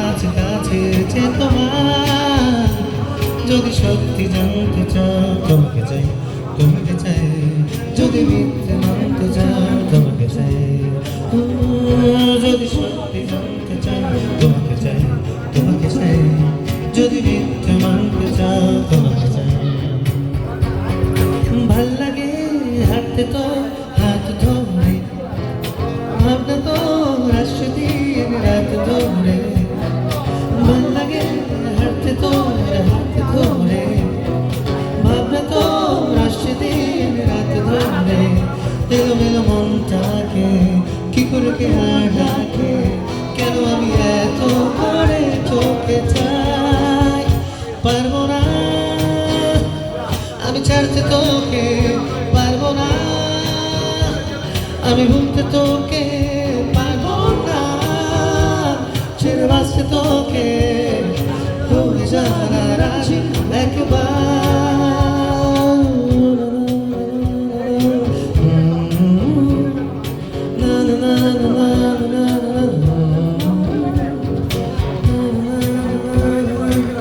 আছে কাছে যে তোমার, যদি সত্যি জানতে চাও তোমাকে চাই, তোমাকে চাই, যদি মিথ্যে মানতে চাও তোমাকে চাই, যদি সত্যি জানতে চাও তোমাকে চাই, তোমাকে চাই, যদি মিথ্যে মানতে চাও তোমাকে চাই। ভাল লাগে হাঁটতে তো হাত ধরে, ভাবনা তো আসছে দিন রাত ধরে, ভাল লাগে হাঁটতে তো হাত ধরে, ভাবনা তো আসছে দিন রাত ধরে, এলোমেলো মনটাকে কি করে কে আর ডাকে, কেন আমি এত করে তোকে চাই, পারবো না আমি ছাড়তে তোকে, পারবো না আমি ভুলতে তোকে, পারবো না ছেড়ে বাঁচতে তোকে, হয়ে যারা রাজি একবার, না না না না।